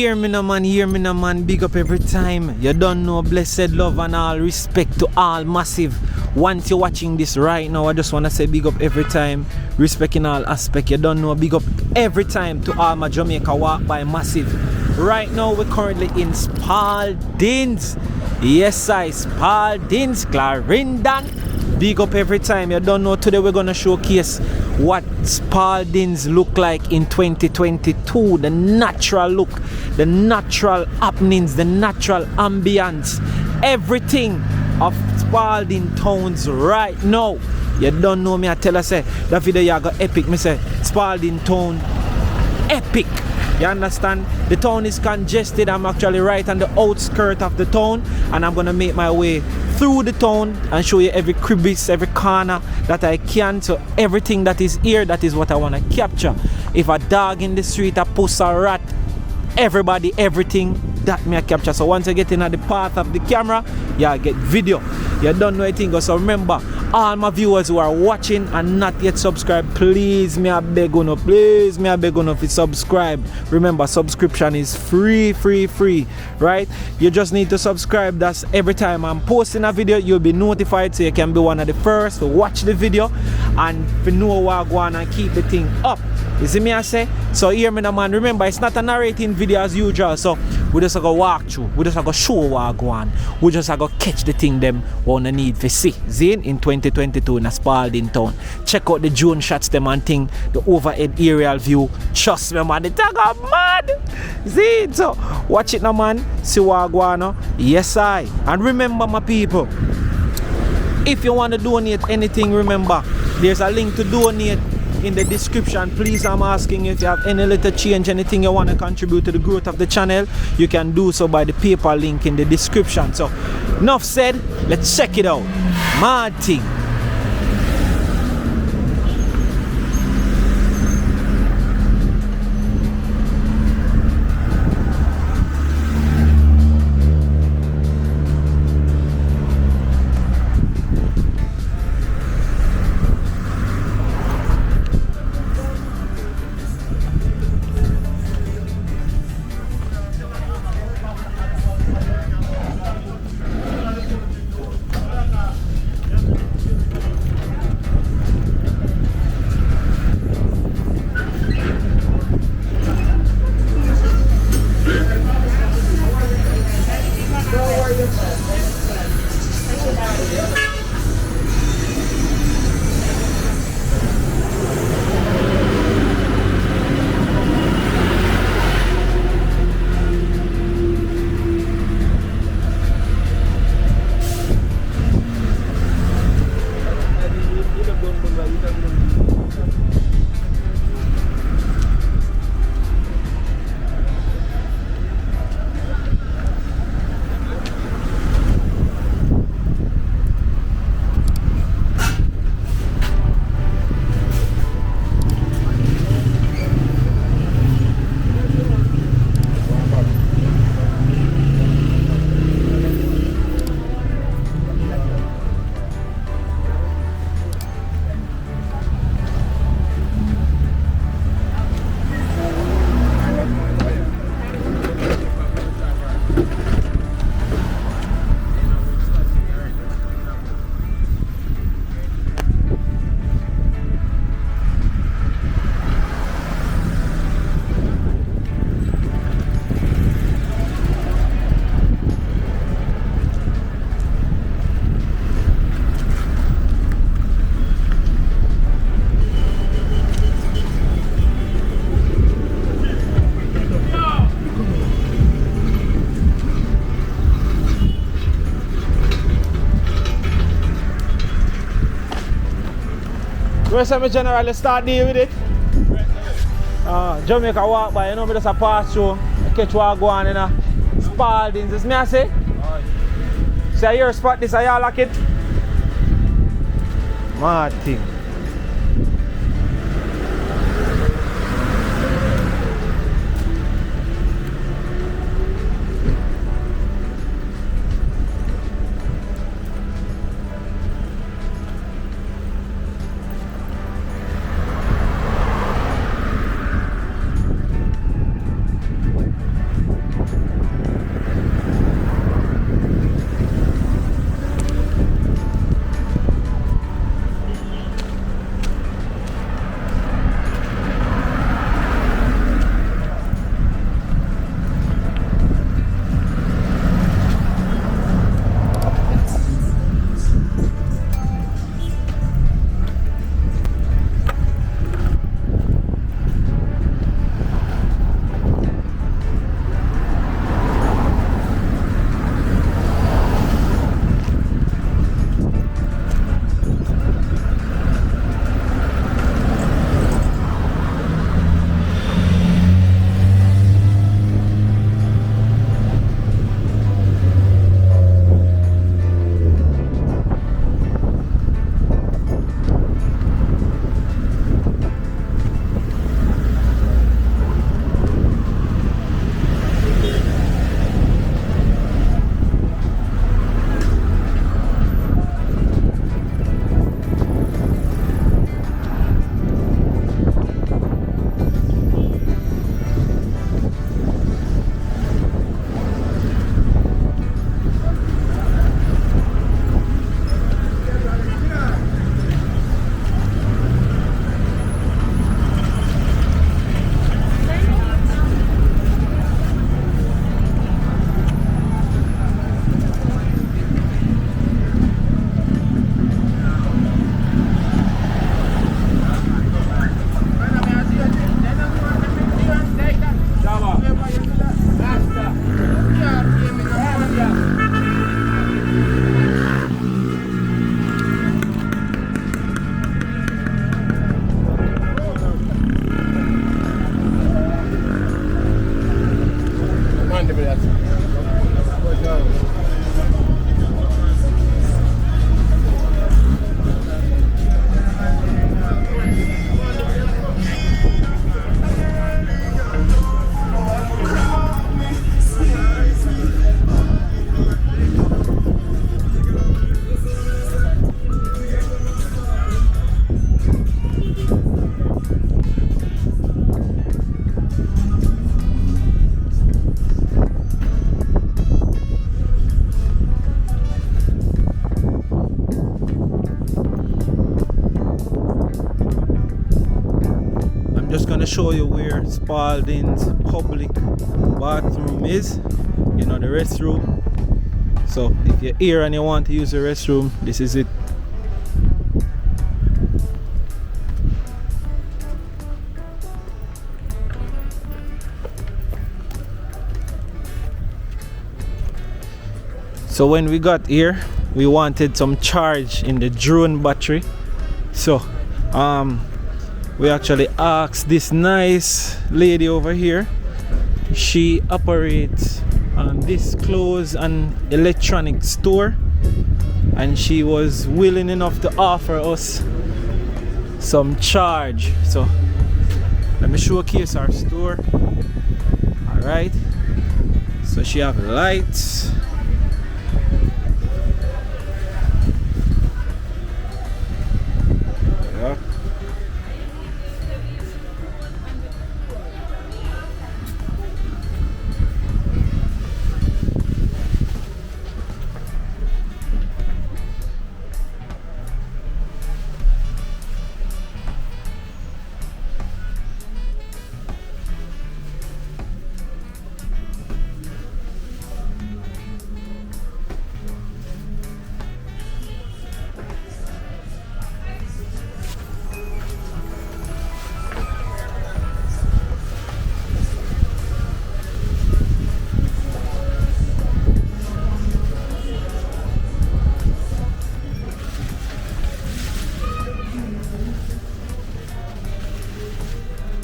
Hear me no man, big up every time. You don't know, blessed love and all respect to all massive. Once you're watching this right now, I just wanna say big up every time, respect in all aspect. You don't know, big up every time to all my Jamaica walk by massive. Right now we're currently in Spalding. Yes I Spalding, Clarendon. Big up every time. You don't know, today we're gonna showcase what Spaldings look like in 2022. The natural look, the natural happenings, the natural ambience, everything of Spalding towns right now. You don't know, me I tell us, say that video you got epic. Me say Spalding town epic. You understand? The town is congested. I'm actually right on the outskirts of the town, and I'm gonna make my way through the town and show you every crevice, every corner that I can. So everything that is here, that is what I want to capture. If a dog in the street, a puss, a rat, everybody, everything, that me I capture. So once I get in at the path of the camera, yeah, get video. You don't know anything. So remember, all my viewers who are watching and not yet subscribed, please, me I beg you, please, me I beg you to subscribe. Remember, subscription is free, right? You just need to subscribe. That's every time I'm posting a video, you'll be notified, so you can be one of the first to watch the video and to know what I go on and keep the thing up. You see me I say? So hear me now, man. Remember, it's not a narrating video as usual, so we just go walk through, we just go show what I go on, we just go catch the thing them what we need to see. Zine in 2022 in a Spalding town. Check out the drone shots them and thing, the overhead aerial view. Trust me, man, the tag are mad. Zine, so watch it now, man. See what I go on. Yes I. And remember, my people, if you want to donate anything, remember there's a link to donate in the description. Please, I'm asking you, if you have any little change, anything you want to contribute to the growth of the channel, you can do so by the PayPal link in the description. So enough said, let's check it out. Mad thing. Where's my general start deal with it? Jamaica walk by, you know, me just a pass through, I catch what go on in a Spalding, is me I say? Say your spot this, I like it? Mad thing. gonna show you where Spalding's public bathroom is. You know, the restroom. So if you're here and you want to use the restroom, this is it. So when we got here, we wanted some charge in the drone battery. So we actually asked this nice lady over here. She operates this clothes and electronic store, and she was willing enough to offer us some charge. So let me showcase our store. All right, so she have lights. Yeah.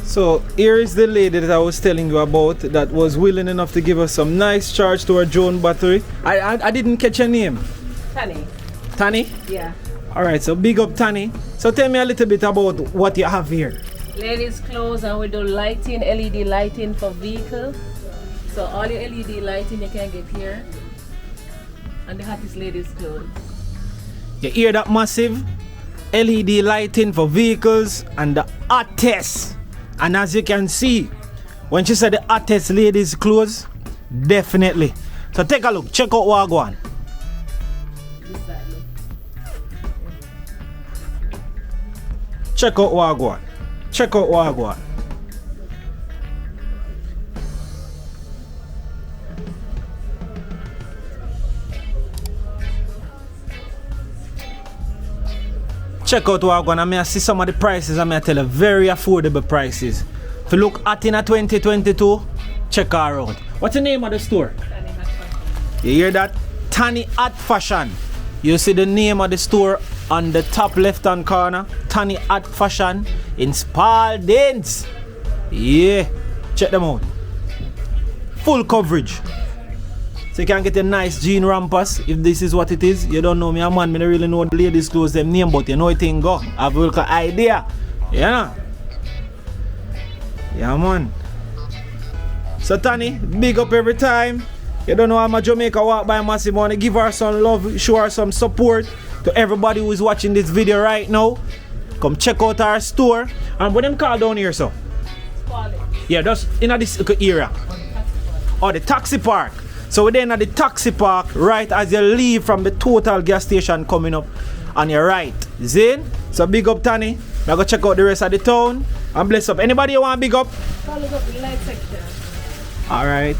So here is the lady that I was telling you about that was willing enough to give us some nice charge to her drone battery. I didn't catch her name. Tani. Tani? Yeah. Alright, so big up Tani. So tell me a little bit about what you have here. Ladies clothes, and we do lighting, LED lighting for vehicle. So all your LED lighting you can get here. And the hottest ladies clothes. You hear that massive? LED lighting for vehicles and the hottest. And as you can see, when she said the hottest ladies clothes, definitely. So take a look, check out what I go on. Check out what I go on. Check out what I go on. Check out what I'm gonna. I see some of the prices. I'm gonna tell you very affordable prices. If you look at in a 2022, check her out. What's the name of the store? Tani Hot Fashion. You hear that? Tani Hot Fashion. You see the name of the store on the top left hand corner. Tani Hot Fashion in Spalding. Yeah, check them out. Full coverage. So you can get a nice jean rampers if this is what it is. You don't know me, a man, me don't really know the ladies' clothes them name, but you know it ain't go. I have a little idea. Yeah. Yeah, man. So Tani, big up every time. You don't know how much Jamaica walk by massive money. Give her some love, show her some support. To everybody who is watching this video right now, come check out our store. And what them call down here, so? Spalding. Yeah, that's in this area. Or the taxi park. So we're then at the taxi park, right as you leave from the Total gas station coming up on your right. Zane? So big up Tani. Now go check out the rest of the town. And bless up. Anybody you want big up? Follow up the light section. Alright.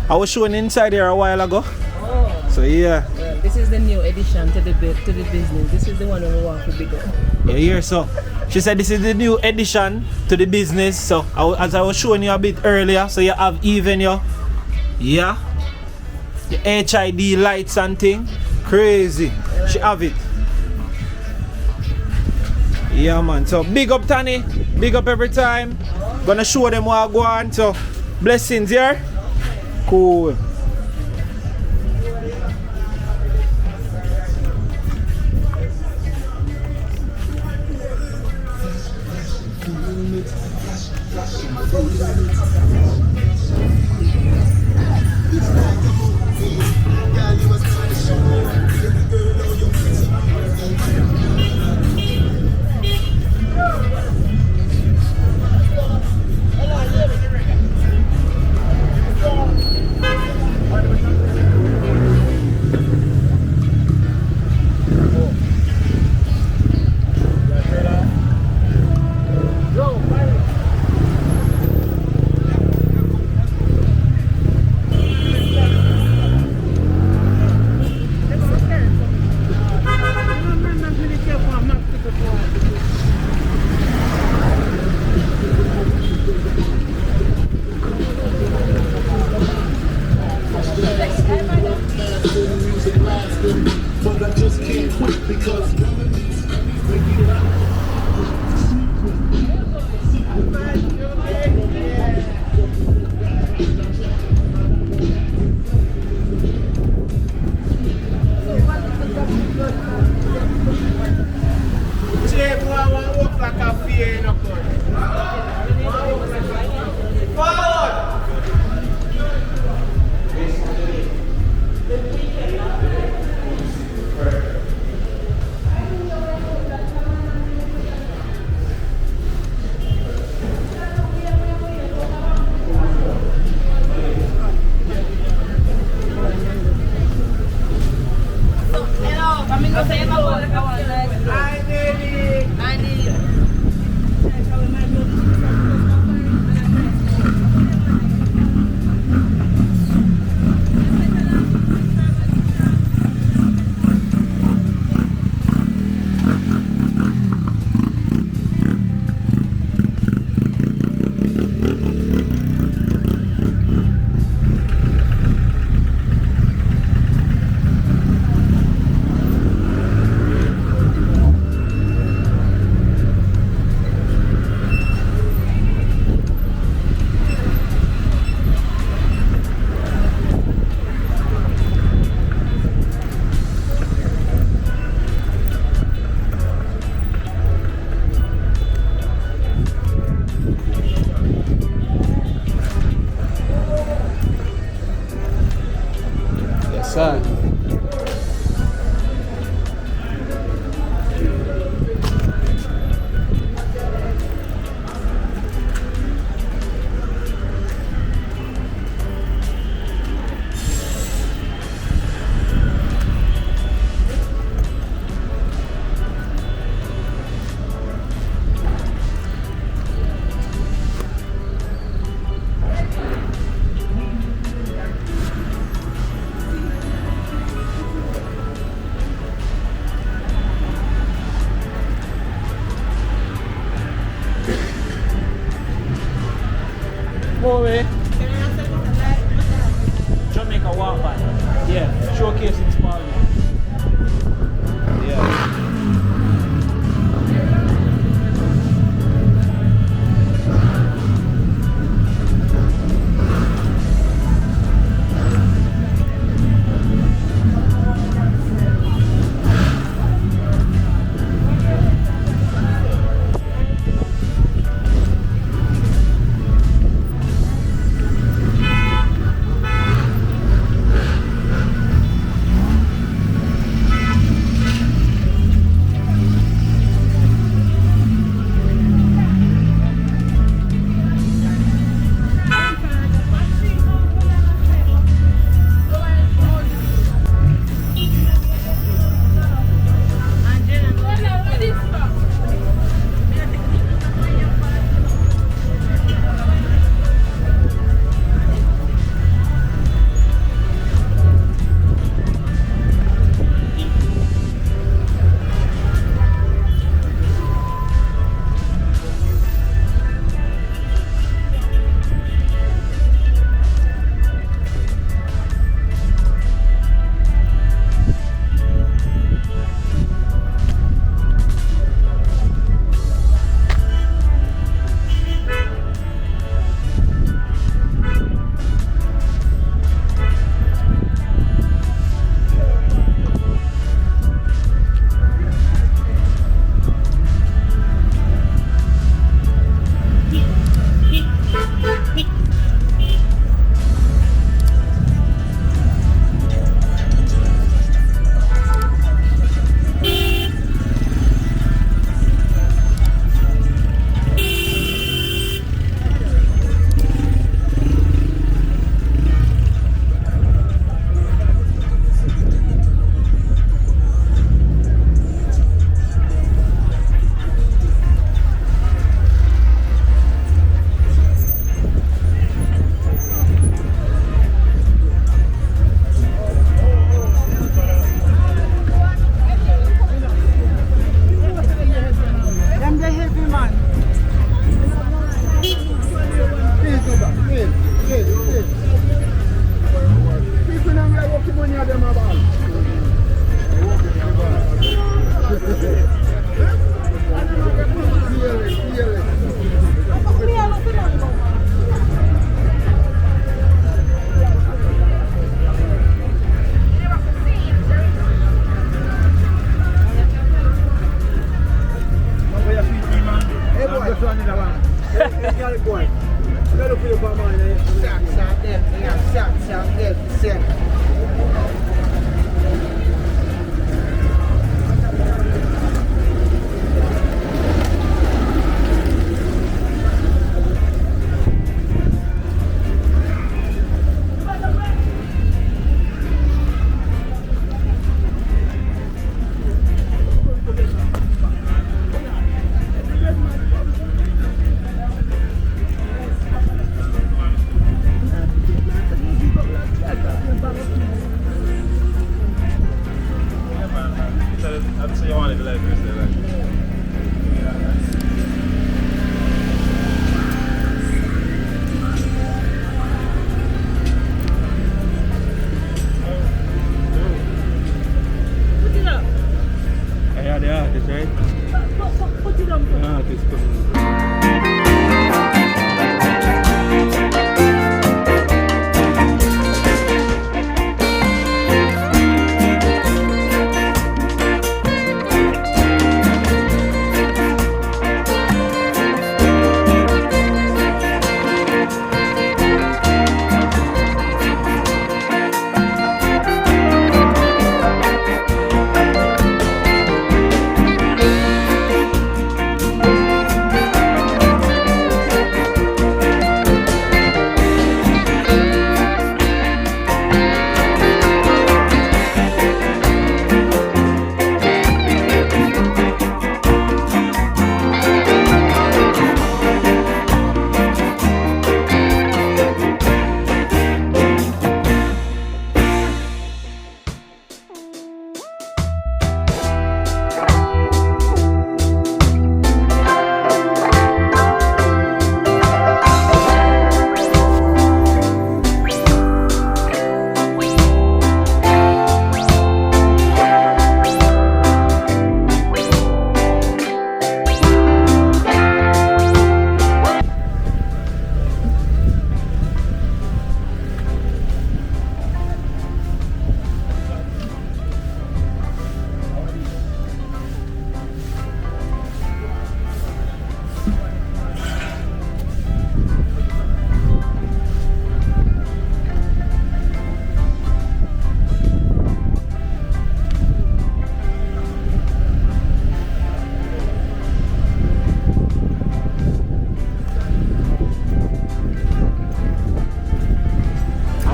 I was showing inside here a while ago. Oh. So yeah. Well, this is the new addition to the business. This is the one we want to big up. Yeah, here so. She said this is the new addition to the business. So as I was showing you a bit earlier, so you have even your the HID lights and thing. Crazy. She have it. Yeah man. So big up Tani. Big up every time. Gonna show them what I go on. So blessings here. Cool. shape, one walk like a fear in a court. Forward! Sir. Jamaica walk back. Yeah, showcase in Spalding. Yeah.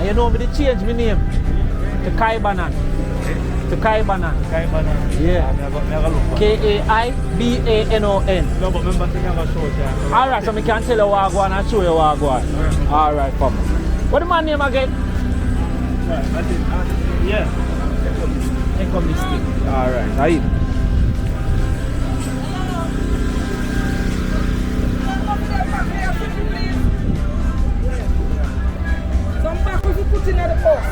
You know me to change my name to Kaibanan. To Kaibanan. Kaibanan. Yeah. K-A-I-B-A-N-O-N. No, but remember to have a show there. Alright, so I can tell you what I go and show you what I go on. Alright, come. What the man name again? Yeah. Echo Mystic. Alright, right. Some back if you put in at the box.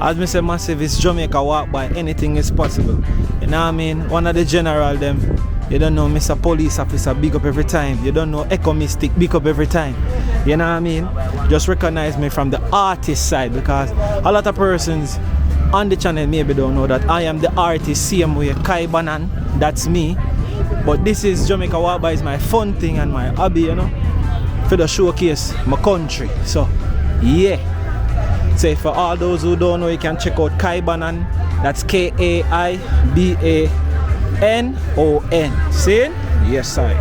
As me say massive, it's Jamaica walk by, anything is possible. You know what I mean? One of the general them, you don't know Mr. Police Officer, big up every time. You don't know Echo Mystic, big up every time. You know what I mean? Just recognize me from the artist side, because a lot of persons on the channel maybe don't know that I am the artist, same way Kaibanan, that's me. But this is Jamaica walk by, is my fun thing and my hobby, you know, for the showcase my country. So yeah. So for all those who don't know, you can check out Kaibanan. That's K-A-I-B-A-N-O-N. See? Yes, I.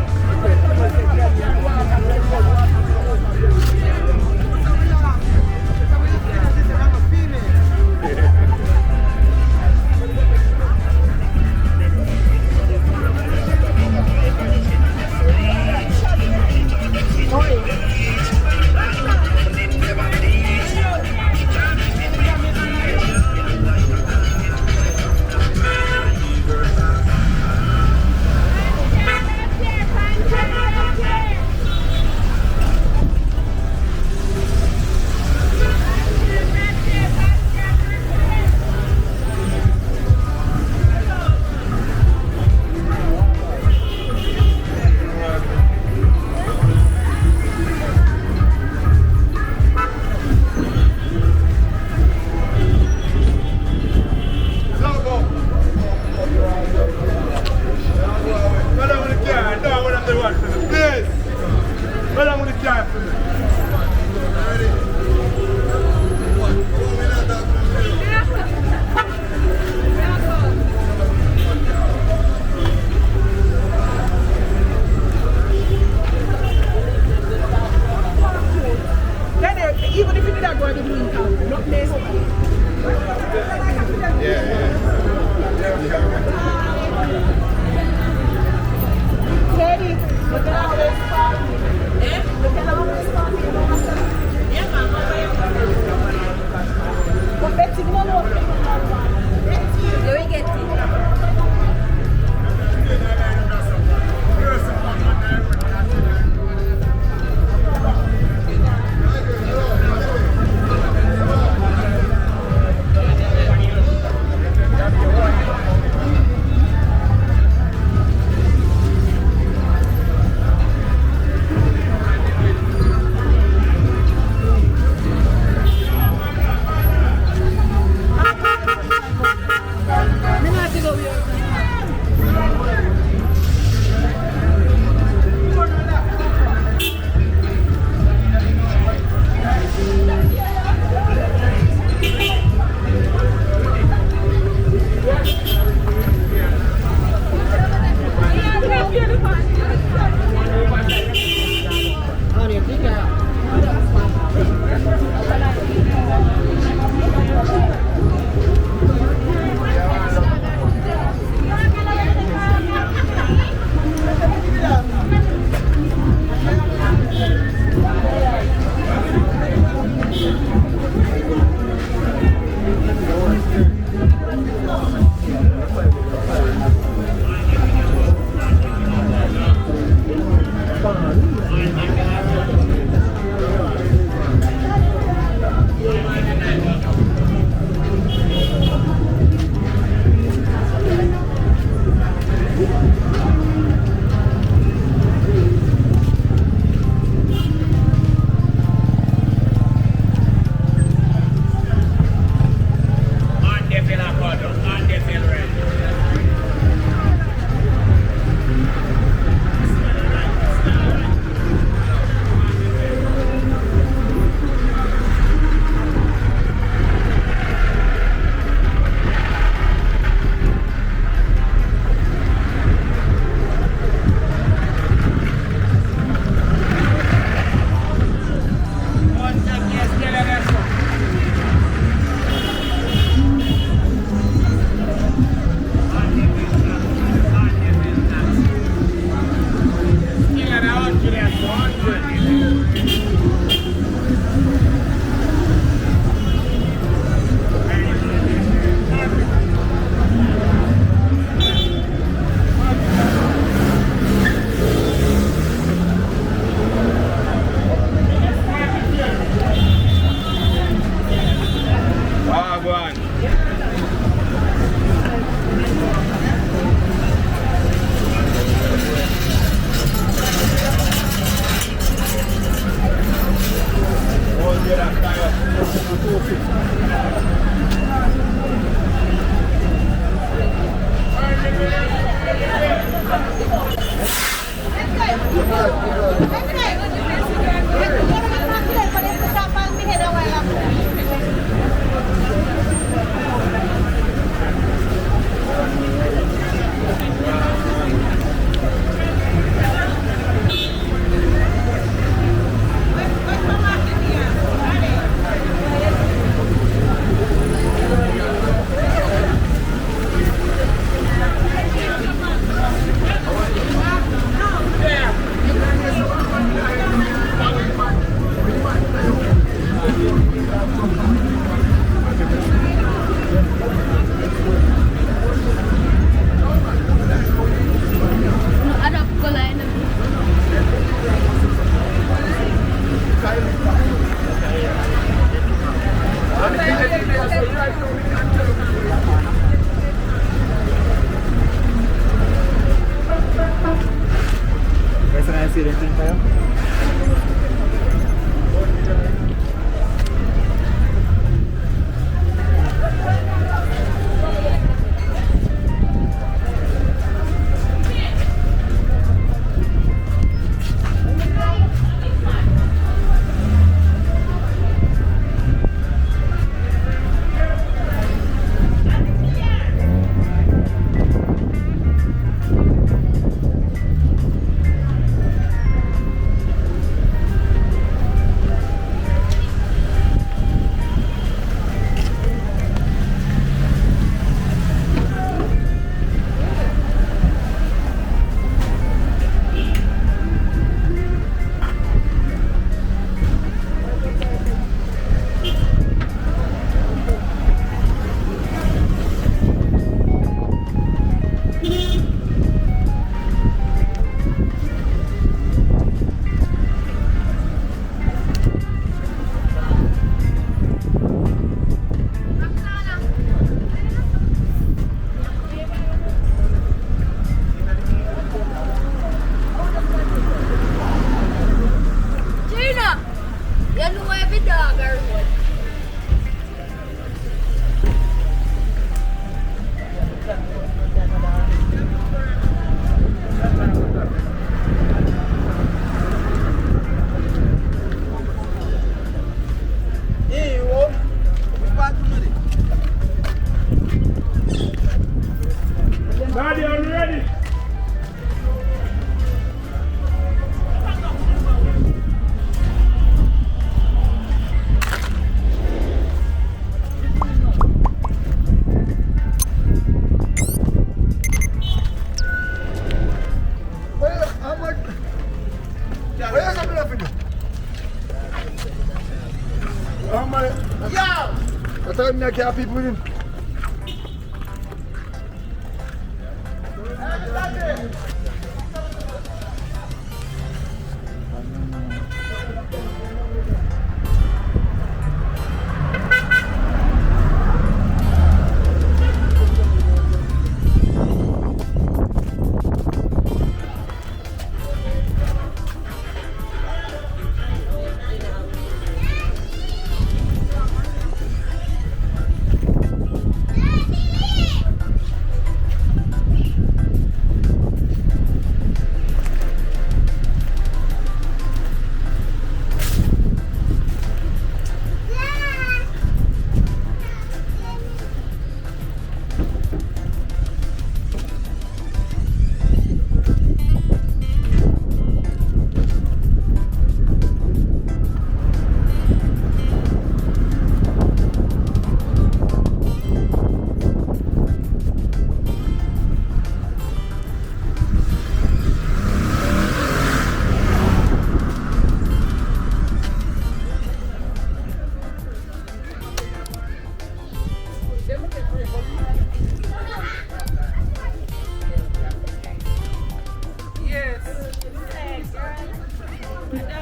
care of people with him.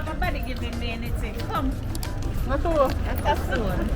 Nobody giving me anything. Come. Not all. That's soon.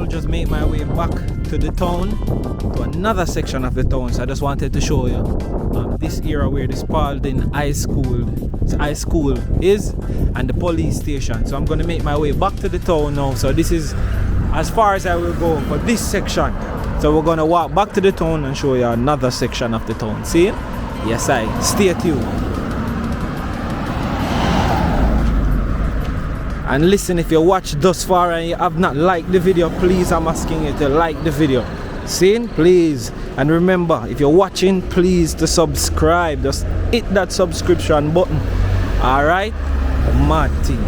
Just make my way back to the town, to another section of the town. So I just wanted to show you this area where the Spalding High School is and the police station. So I'm going to make my way back to the town now. So this is as far as I will go for this section. So we're going to walk back to the town and show you another section of the town. See? Yes, stay tuned. And listen, if you watch thus far and you have not liked the video, please, I'm asking you to like the video. See? Please. And remember, if you're watching, please to subscribe. Just hit that subscription button. Alright? Mad thing.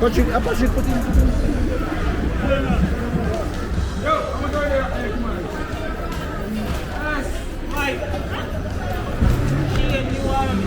Patrick, Patrick, put in. Yo, I'm gonna go there. Hey, come on. Yes, Mike. Shit, you want me?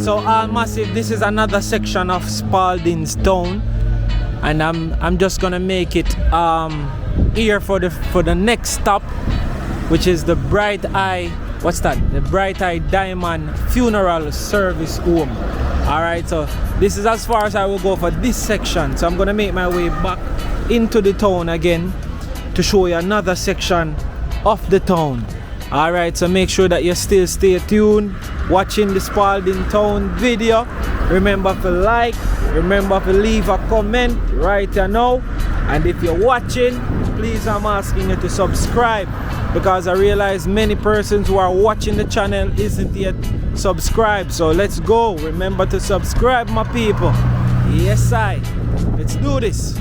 So massive, this is another section of Spalding's town, and I'm just gonna make it here for the next stop, which is the Bright Eye. What's that? The Bright Eye Diamond Funeral Service Home. Alright, so this is as far as I will go for this section. So I'm gonna make my way back into the town again to show you another section of the town. Alright, so make sure that you still stay tuned watching the Spalding Town video. Remember to like, remember to leave a comment right now, and if you're watching, please, I'm asking you to subscribe, because I realize many persons who are watching the channel isn't yet subscribed. So let's go. Remember to subscribe, my people. Yes, let's do this.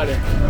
Charlie.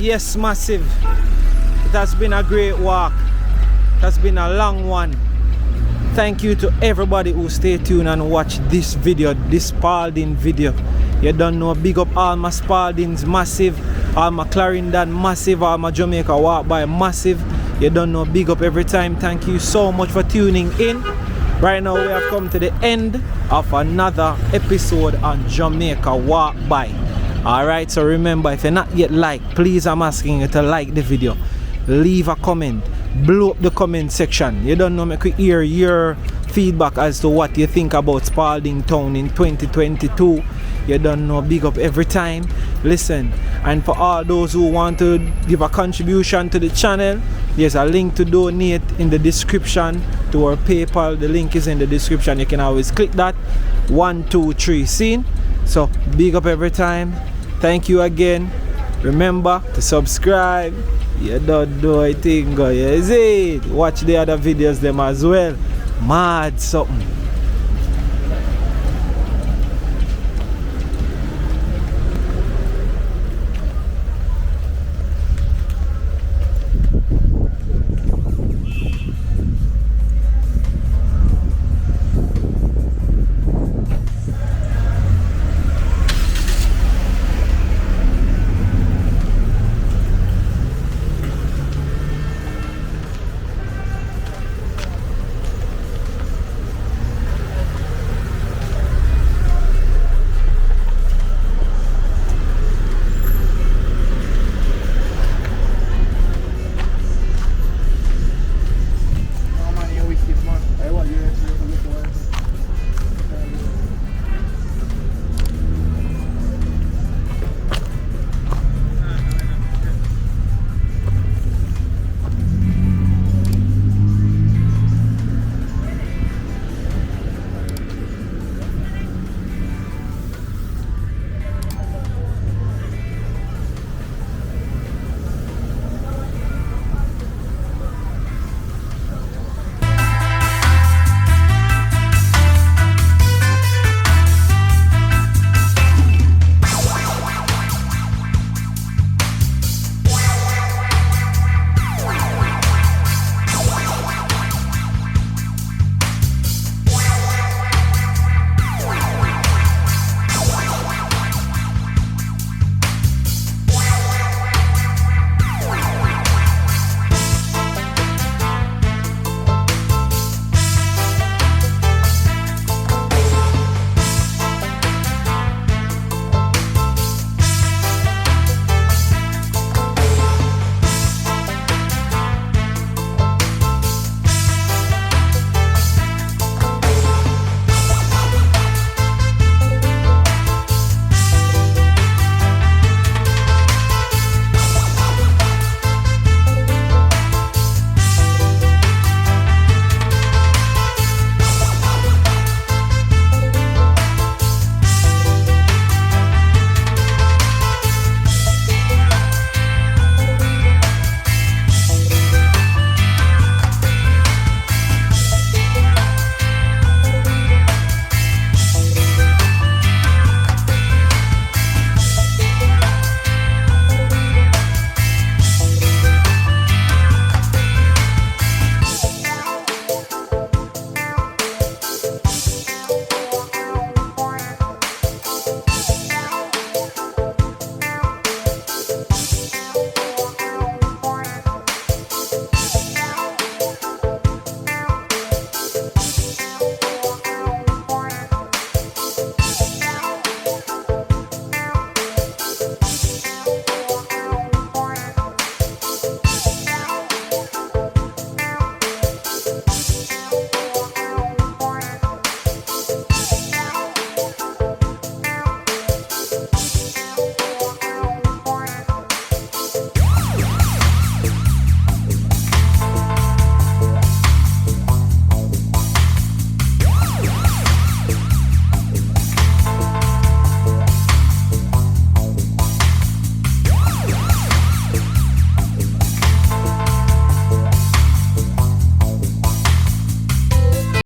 Yes, massive. It has been a great walk. It has been a long one. Thank you to everybody who stay tuned and watch this video, this Spalding video. You don't know, big up all my Spaldings massive, all my Clarendon massive, all my Jamaica walk by massive. You don't know, big up every time. Thank you so much for tuning in. Right now we have come to the end of another episode on Jamaica walk by. Alright, so remember, if you're not yet liked, please, I'm asking you to like the video, leave a comment, blow up the comment section. You don't know, make we hear your feedback as to what you think about Spalding Town in 2022. You don't know, big up every time. Listen, and for all those who want to give a contribution to the channel, there's a link to donate in the description to our PayPal. The link is in the description. You can always click that. 1, 2, 3 scene. So big up every time. Thank you again. Remember to subscribe. You don't do a thing, go. You see it. Watch the other videos them as well. Mad something.